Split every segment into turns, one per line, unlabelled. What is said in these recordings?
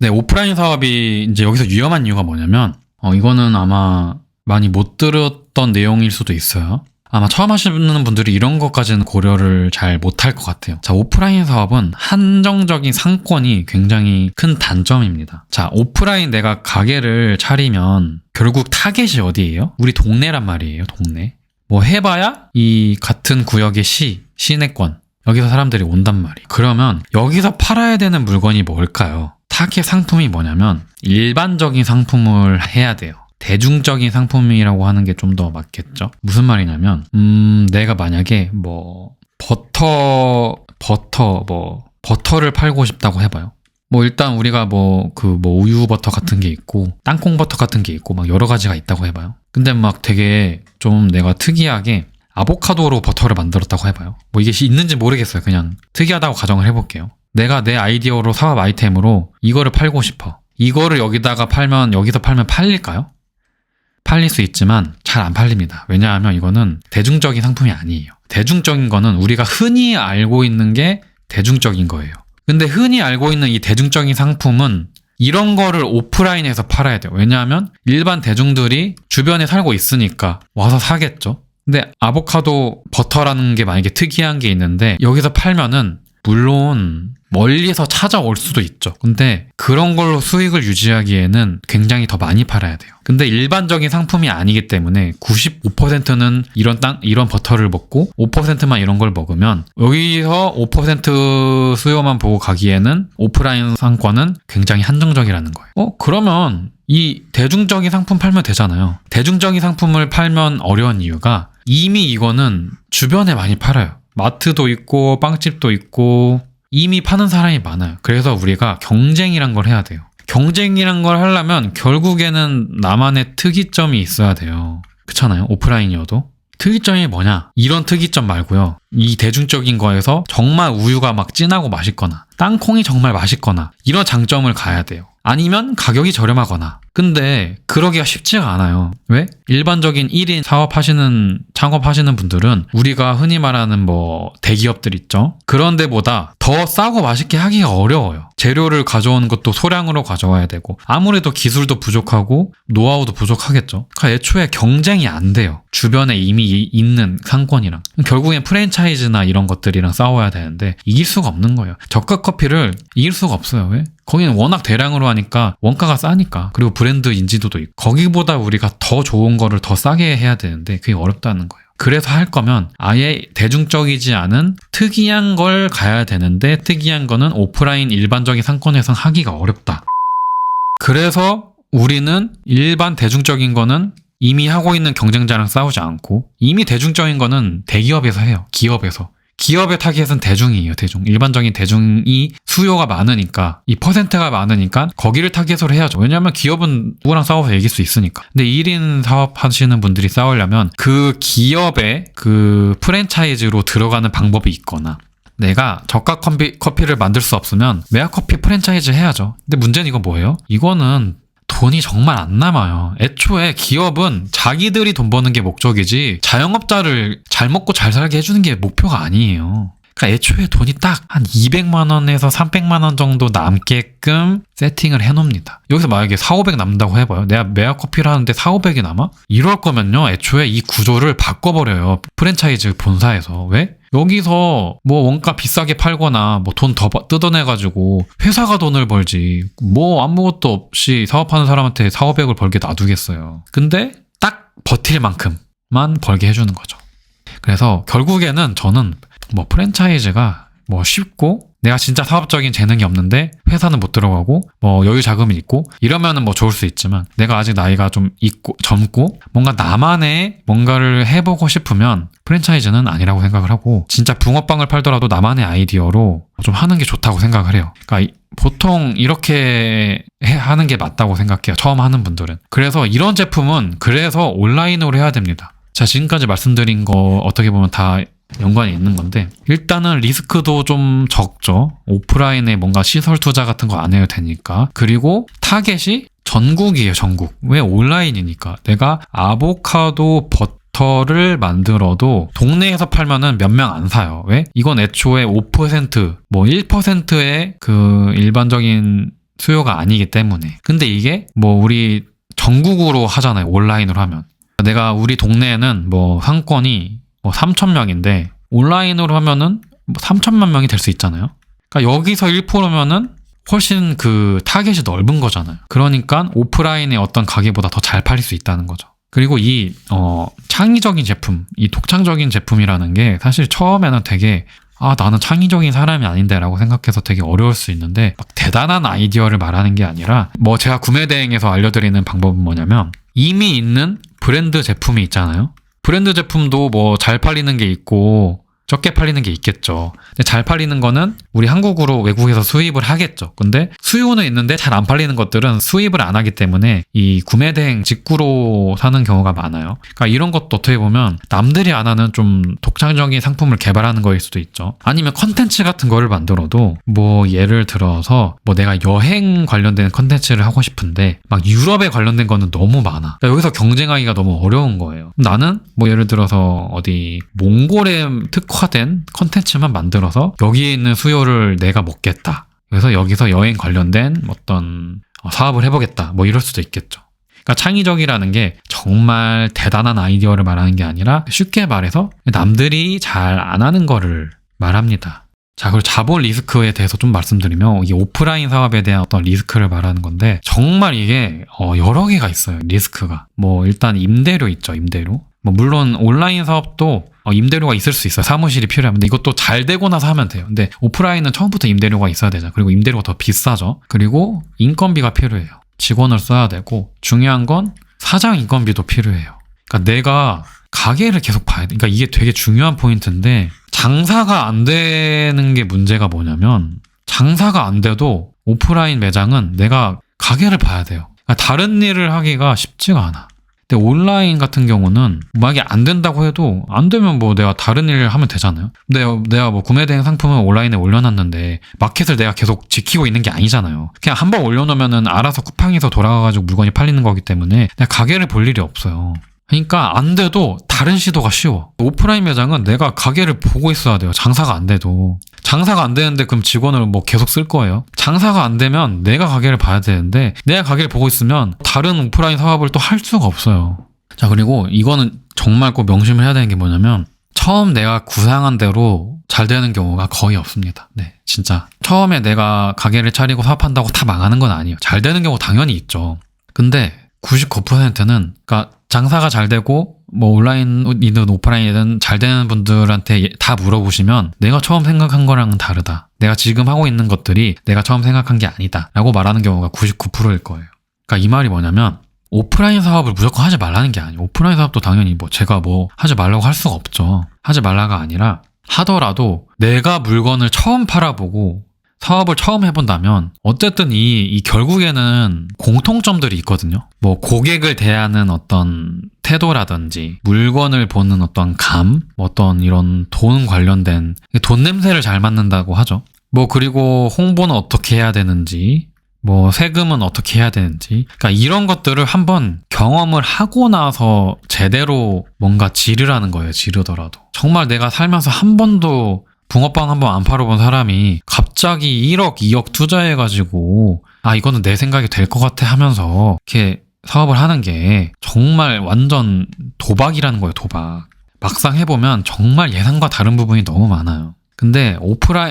네, 오프라인 사업이 이제 여기서 위험한 이유가 뭐냐면, 이거는 아마 많이 못 들었던 내용일 수도 있어요. 아마 처음 하시는 분들이 이런 것까지는 고려를 잘 못할 것 같아요. 자, 오프라인 사업은 한정적인 상권이 굉장히 큰 단점입니다. 자, 오프라인 내가 가게를 차리면 결국 타겟이 어디예요? 우리 동네란 말이에요, 동네. 뭐 해봐야 이 같은 구역의 시내권. 여기서 사람들이 온단 말이에요. 그러면 여기서 팔아야 되는 물건이 뭘까요? 타겟 상품이 뭐냐면 일반적인 상품을 해야 돼요. 대중적인 상품이라고 하는 게 좀 더 맞겠죠? 무슨 말이냐면, 내가 만약에 버터를 팔고 싶다고 해봐요. 일단 우리가 우유 버터 같은 게 있고, 땅콩 버터 같은 게 있고, 막 여러 가지가 있다고 해봐요. 근데 막 되게 좀 내가 특이하게 아보카도로 버터를 만들었다고 해봐요. 이게 있는지 모르겠어요. 그냥 특이하다고 가정을 해볼게요. 내가 내 아이디어로 사업 아이템으로 이거를 팔고 싶어. 이거를 여기서 팔면 팔릴까요? 팔릴 수 있지만 잘 안 팔립니다. 왜냐하면 이거는 대중적인 상품이 아니에요. 대중적인 거는 우리가 흔히 알고 있는 게 대중적인 거예요. 근데 흔히 알고 있는 이 대중적인 상품은 이런 거를 오프라인에서 팔아야 돼요. 왜냐하면 일반 대중들이 주변에 살고 있으니까 와서 사겠죠. 근데 아보카도 버터라는 게 만약에 특이한 게 있는데 여기서 팔면은 물론 멀리서 찾아올 수도 있죠. 근데 그런 걸로 수익을 유지하기에는 굉장히 더 많이 팔아야 돼요. 근데 일반적인 상품이 아니기 때문에 95%는 이런 버터를 먹고 5%만 이런 걸 먹으면 여기서 5% 수요만 보고 가기에는 오프라인 상권은 굉장히 한정적이라는 거예요. 그러면 이 대중적인 상품 팔면 되잖아요. 대중적인 상품을 팔면 어려운 이유가 이미 이거는 주변에 많이 팔아요. 마트도 있고 빵집도 있고 이미 파는 사람이 많아요. 그래서 우리가 경쟁이란 걸 해야 돼요. 경쟁이란 걸 하려면 결국에는 나만의 특이점이 있어야 돼요. 그렇잖아요. 오프라인이어도. 특이점이 뭐냐? 이런 특이점 말고요. 이 대중적인 거에서 정말 우유가 막 진하고 맛있거나 땅콩이 정말 맛있거나 이런 장점을 가야 돼요. 아니면 가격이 저렴하거나. 근데 그러기가 쉽지가 않아요. 왜? 일반적인 1인 창업하시는 분들은 우리가 흔히 말하는 대기업들 있죠? 그런 데보다 더 싸고 맛있게 하기가 어려워요. 재료를 가져오는 것도 소량으로 가져와야 되고 아무래도 기술도 부족하고 노하우도 부족하겠죠. 그러니까 애초에 경쟁이 안 돼요. 주변에 이미 있는 상권이랑. 결국엔 프랜차이즈나 이런 것들이랑 싸워야 되는데 이길 수가 없는 거예요. 저가 커피를 이길 수가 없어요. 왜? 거기는 워낙 대량으로 하니까 원가가 싸니까. 그리고 브랜드 인지도도 있고 거기보다 우리가 더 좋은 거를 더 싸게 해야 되는데 그게 어렵다는 거예요. 그래서 할 거면 아예 대중적이지 않은 특이한 걸 가야 되는데 특이한 거는 오프라인 일반적인 상권에선 하기가 어렵다. 그래서 우리는 일반 대중적인 거는 이미 하고 있는 경쟁자랑 싸우지 않고 이미 대중적인 거는 대기업에서 해요. 기업의 타겟은 대중이에요. 일반적인 대중이 수요가 많으니까 이 퍼센트가 많으니까 거기를 타겟으로 해야죠. 왜냐하면 기업은 누구랑 싸워서 이길 수 있으니까. 근데 1인 사업하시는 분들이 싸우려면 그 기업의 그 프랜차이즈로 들어가는 방법이 있거나 내가 저가 커피를 만들 수 없으면 메아커피 프랜차이즈 해야죠. 근데 문제는 이건 뭐예요? 이거는 돈이 정말 안 남아요. 애초에 기업은 자기들이 돈 버는 게 목적이지 자영업자를 잘 먹고 잘 살게 해주는 게 목표가 아니에요. 그러니까 애초에 돈이 딱 한 200만 원에서 300만 원 정도 남게끔 세팅을 해놓습니다. 여기서 만약에 4,500 남는다고 해봐요. 내가 메아커피를 하는데 4,500이 남아? 이럴 거면요. 애초에 이 구조를 바꿔버려요. 프랜차이즈 본사에서. 왜? 여기서 원가 비싸게 팔거나 돈 더 뜯어내가지고 회사가 돈을 벌지 아무것도 없이 사업하는 사람한테 4,500을 벌게 놔두겠어요. 근데 딱 버틸 만큼만 벌게 해주는 거죠. 그래서 결국에는 저는 프랜차이즈가 쉽고 내가 진짜 사업적인 재능이 없는데 회사는 못 들어가고 여유 자금이 있고 이러면은 좋을 수 있지만 내가 아직 나이가 좀 젊고 뭔가 나만의 뭔가를 해보고 싶으면 프랜차이즈는 아니라고 생각을 하고 진짜 붕어빵을 팔더라도 나만의 아이디어로 좀 하는 게 좋다고 생각을 해요. 그러니까 보통 이렇게 하는 게 맞다고 생각해요. 처음 하는 분들은. 그래서 이런 제품은 그래서 온라인으로 해야 됩니다. 자, 지금까지 말씀드린 거 어떻게 보면 다 연관이 있는 건데 일단은 리스크도 좀 적죠. 오프라인에 뭔가 시설 투자 같은 거 안 해도 되니까. 그리고 타겟이 전국이에요. 전국. 왜? 온라인이니까. 내가 아보카도 버터를 만들어도 동네에서 팔면은 몇 명 안 사요. 왜? 이건 애초에 5% 1%의 그 일반적인 수요가 아니기 때문에. 근데 이게 뭐 우리 전국으로 하잖아요. 온라인으로 하면. 내가 우리 동네에는 뭐 상권이 뭐 3,000명인데 온라인으로 하면은 뭐 3천만 명이 될 수 있잖아요. 그러니까 여기서 1%면은 훨씬 그 타겟이 넓은 거잖아요. 그러니까 오프라인의 어떤 가게보다 더 잘 팔릴 수 있다는 거죠. 그리고 이 창의적인 제품, 이 독창적인 제품이라는 게 사실 처음에는 되게 나는 창의적인 사람이 아닌데 라고 생각해서 되게 어려울 수 있는데 막 대단한 아이디어를 말하는 게 아니라 뭐 제가 구매 대행에서 알려드리는 방법은 뭐냐면 이미 있는 브랜드 제품이 있잖아요. 브랜드 제품도 뭐 잘 팔리는 게 있고 적게 팔리는 게 있겠죠. 근데 잘 팔리는 거는 우리 한국으로 외국에서 수입을 하겠죠. 근데 수요는 있는데 잘 안 팔리는 것들은 수입을 안 하기 때문에 이 구매 대행 직구로 사는 경우가 많아요. 그러니까 이런 것도 어떻게 보면 남들이 안 하는 좀 독창적인 상품을 개발하는 거일 수도 있죠. 아니면 컨텐츠 같은 거를 만들어도 뭐 예를 들어서 뭐 내가 여행 관련된 컨텐츠를 하고 싶은데 막 유럽에 관련된 거는 너무 많아. 그러니까 여기서 경쟁하기가 너무 어려운 거예요. 나는 뭐 예를 들어서 어디 몽골에 특화된 컨텐츠만 만들어서 여기에 있는 수요를 내가 먹겠다. 그래서 여기서 여행 관련된 어떤 사업을 해보겠다. 뭐 이럴 수도 있겠죠. 그러니까 창의적이라는 게 정말 대단한 아이디어를 말하는 게 아니라 쉽게 말해서 남들이 잘 안 하는 거를 말합니다. 자, 그리고 자본 리스크에 대해서 좀 말씀드리면 이 오프라인 사업에 대한 어떤 리스크를 말하는 건데 정말 이게 여러 개가 있어요. 리스크가. 뭐 일단 임대료 있죠. 임대료. 뭐 물론 온라인 사업도 임대료가 있을 수 있어요. 사무실이 필요하면. 근데 이것도 잘 되고 나서 하면 돼요. 근데 오프라인은 처음부터 임대료가 있어야 되죠. 그리고 임대료가 더 비싸죠. 그리고 인건비가 필요해요. 직원을 써야 되고 중요한 건 사장 인건비도 필요해요. 그러니까 내가 가게를 계속 봐야 돼. 그러니까 이게 되게 중요한 포인트인데 장사가 안 되는 게 문제가 뭐냐면 장사가 안 돼도 오프라인 매장은 내가 가게를 봐야 돼요. 그러니까 다른 일을 하기가 쉽지가 않아. 근데 온라인 같은 경우는 만약에 안 된다고 해도 안 되면 뭐 내가 다른 일을 하면 되잖아요. 근데 내가 뭐 구매 대행 상품을 온라인에 올려놨는데 마켓을 내가 계속 지키고 있는 게 아니잖아요. 그냥 한번 올려놓으면은 알아서 쿠팡에서 돌아가가지고 물건이 팔리는 거기 때문에 내가 가게를 볼 일이 없어요. 그러니까 안 돼도 다른 시도가 쉬워. 오프라인 매장은 내가 가게를 보고 있어야 돼요. 장사가 안 돼도. 장사가 안 되는데 그럼 직원을 뭐 계속 쓸 거예요? 장사가 안 되면 내가 가게를 봐야 되는데 내가 가게를 보고 있으면 다른 오프라인 사업을 또 할 수가 없어요. 자, 그리고 이거는 정말 꼭 명심을 해야 되는 게 뭐냐면 처음 내가 구상한 대로 잘 되는 경우가 거의 없습니다. 네, 진짜. 처음에 내가 가게를 차리고 사업한다고 다 망하는 건 아니에요. 잘 되는 경우 당연히 있죠. 근데 99%는 그러니까 장사가 잘 되고 뭐 온라인이든 오프라인이든 잘 되는 분들한테 다 물어보시면 내가 처음 생각한 거랑은 다르다. 내가 지금 하고 있는 것들이 내가 처음 생각한 게 아니다. 라고 말하는 경우가 99%일 거예요. 그러니까 이 말이 뭐냐면 오프라인 사업을 무조건 하지 말라는 게 아니에요. 오프라인 사업도 당연히 뭐 제가 뭐 하지 말라고 할 수가 없죠. 하지 말라가 아니라 하더라도 내가 물건을 처음 팔아보고 사업을 처음 해본다면 어쨌든 이 결국에는 공통점들이 있거든요. 뭐 고객을 대하는 어떤 태도라든지 물건을 보는 어떤 감, 어떤 이런 돈 관련된 돈 냄새를 잘 맡는다고 하죠. 뭐 그리고 홍보는 어떻게 해야 되는지 뭐 세금은 어떻게 해야 되는지 그러니까 이런 것들을 한번 경험을 하고 나서 제대로 뭔가 지르라는 거예요. 지르더라도. 정말 내가 살면서 한 번도 붕어빵 한번 안 팔아본 사람이 갑자기 1억, 2억 투자해가지고 이거는 내 생각이 될 것 같아 하면서 이렇게 사업을 하는 게 정말 완전 도박이라는 거예요. 도박. 막상 해보면 정말 예상과 다른 부분이 너무 많아요. 근데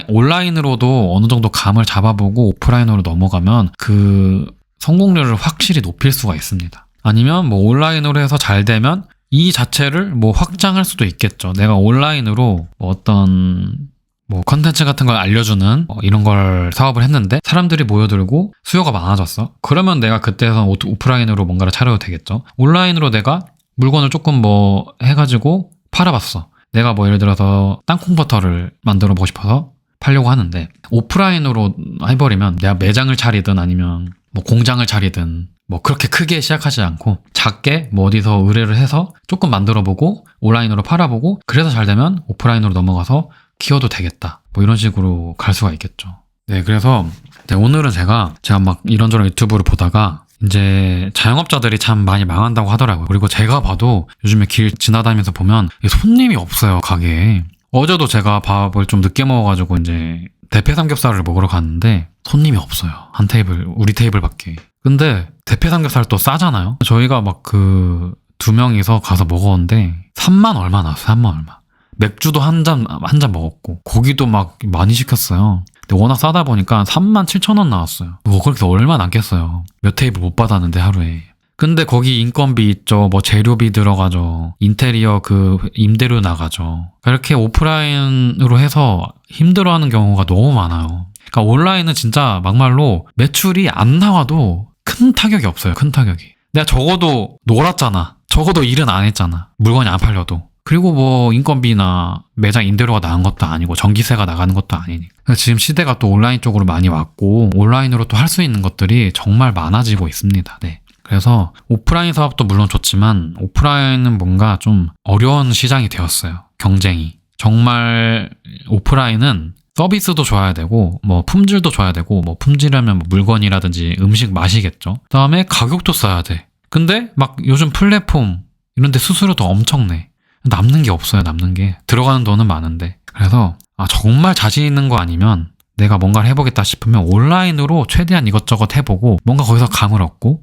온라인으로도 어느 정도 감을 잡아보고 오프라인으로 넘어가면 그 성공률을 확실히 높일 수가 있습니다. 아니면 뭐 온라인으로 해서 잘 되면 이 자체를 뭐 확장할 수도 있겠죠. 내가 온라인으로 어떤 뭐 컨텐츠 같은 걸 알려주는 이런 걸 사업을 했는데 사람들이 모여들고 수요가 많아졌어. 그러면 내가 그때선 오프라인으로 뭔가를 차려도 되겠죠. 온라인으로 내가 물건을 조금 뭐 해가지고 팔아봤어. 내가 뭐 예를 들어서 땅콩 버터를 만들어 보고 싶어서 팔려고 하는데 오프라인으로 해버리면 내가 매장을 차리든 아니면 뭐 공장을 차리든 뭐 그렇게 크게 시작하지 않고 작게 뭐 어디서 의뢰를 해서 조금 만들어보고 온라인으로 팔아보고 그래서 잘 되면 오프라인으로 넘어가서 키워도 되겠다. 뭐 이런 식으로 갈 수가 있겠죠. 네, 그래서 오늘은 제가 막 이런저런 유튜브를 보다가 이제 자영업자들이 참 많이 망한다고 하더라고요. 그리고 제가 봐도 요즘에 길 지나다니면서 보면 손님이 없어요, 가게에. 어제도 제가 밥을 좀 늦게 먹어가지고 이제 대패 삼겹살을 먹으러 갔는데 손님이 없어요. 한 테이블, 우리 테이블밖에. 근데 대패 삼겹살 또 싸잖아요. 저희가 막 그 2명이서 가서 먹었는데 3만 얼마 나왔어요. 3만 얼마. 맥주도 한 잔 먹었고 고기도 막 많이 시켰어요. 근데 워낙 싸다 보니까 3만 7천 원 나왔어요. 뭐 그렇게 얼마 남겠어요. 몇 테이블 못 받았는데 하루에. 근데 거기 인건비 있죠. 뭐 재료비 들어가죠. 인테리어 그 임대료 나가죠. 이렇게 오프라인으로 해서 힘들어하는 경우가 너무 많아요. 그러니까 온라인은 진짜 막말로 매출이 안 나와도 큰 타격이 없어요. 큰 타격이. 내가 적어도 놀았잖아. 적어도 일은 안 했잖아. 물건이 안 팔려도. 그리고 뭐 인건비나 매장 임대료가 나간 것도 아니고 전기세가 나가는 것도 아니니까. 지금 시대가 또 온라인 쪽으로 많이 왔고 온라인으로 또 할 수 있는 것들이 정말 많아지고 있습니다. 네. 그래서 오프라인 사업도 물론 좋지만 오프라인은 뭔가 좀 어려운 시장이 되었어요. 경쟁이. 정말 오프라인은 서비스도 줘야 되고 뭐 품질도 줘야 되고 뭐 품질하면 뭐 물건이라든지 음식 맛이겠죠. 그다음에 가격도 써야 돼. 근데 막 요즘 플랫폼 이런 데 수수료도 엄청 내. 남는 게 없어요. 남는 게. 들어가는 돈은 많은데. 그래서 정말 자신 있는 거 아니면 내가 뭔가를 해보겠다 싶으면 온라인으로 최대한 이것저것 해보고 뭔가 거기서 감을 얻고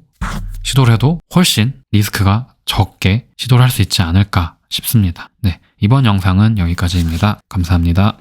시도를 해도 훨씬 리스크가 적게 시도를 할 수 있지 않을까 싶습니다. 네, 이번 영상은 여기까지입니다. 감사합니다.